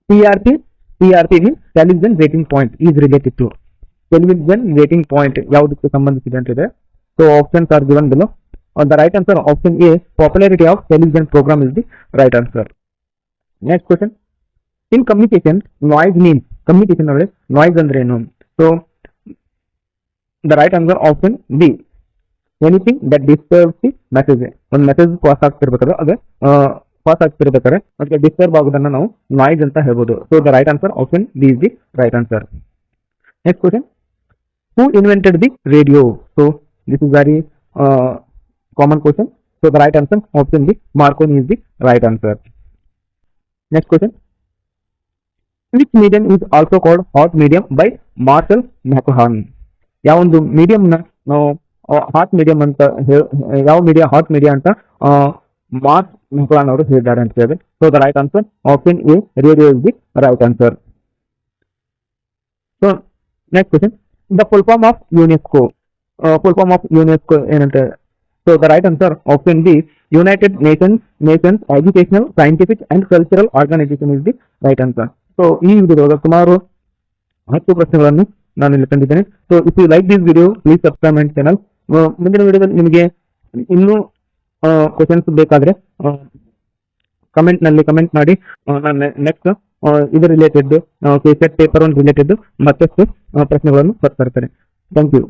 TRP means television rating point is related to. Television rating point ಯಾವುದಕ್ಕೆ ಸಂಬಂಧಿಸಿದೆ ಅಂತಿದೆ. So options are given below. The right answer option A, popularity of television program is the right answer. Next question. In communication, noise means communication ಅಂದ್ರೆ noise ಅಂದ್ರೆ ಏನು? So the right answer option B, anything that disturbs the message. ಒಂದು message pass ಆಗ್ತಿರ್ಬೇಕಾದ್ರೆ ಅದಕ್ಕೆ disturb ಆಗೋದನ್ನ ನಾವು noise ಅಂತ ಹೇಳ್ಬೋದು. So the right answer option B is the right answer. Next question. Who invented the radio? So this is very common question. So the right answer option B, Marconi is the right answer. Next question. Which medium is also called hot medium by Marshall McLuhan? ಯಾವೊಂದು ಮೀಡಿಯಂನ ನಾವು hot medium ಅಂತ ಯಾವ media hot media ಅಂತ mark McLuhan ಅವರು ಹೇಳಿದ್ದಾರೆ ಅಂತ ಹೇಳಿದ್ರೆ. So the right answer option A, radio is the right answer. So next question. The full form of UNESCO ಏನಂತ? So the right answer option B, United Nations Educational, Scientific and Cultural Organisation is the right answer. So ಈ ವಿಡಿಯೋದೊಳಗೆ ಸುಮಾರು 10 ಪ್ರಶ್ನೆಗಳನ್ನು ನಾನು ಇಲ್ಲಿ ತಂದಿದ್ದೇನೆ. So if you like this video please subscribe my channel. ಮುಂದಿನ ವಿಡಿಯೋದಲ್ಲಿ ನಿಮಗೆ ಇನ್ನೂ ಕ್ವಶನ್ಸ್ ಬೇಕಾದ್ರೆ ಕಮೆಂಟ್ ಮಾಡಿ. ನಾನು ನೆಕ್ಸ್ಟ್ ಇದು ರಿಲೇಟೆಡ್, ಸೆಟ್ ಪೇಪರ್ 1 ರಿಲೇಟೆಡ್ ಮತ್ತಷ್ಟು ಪ್ರಶ್ನೆಗಳನ್ನು ಬರ್ತಾ ಇರ್ತೇನೆ. Thank you.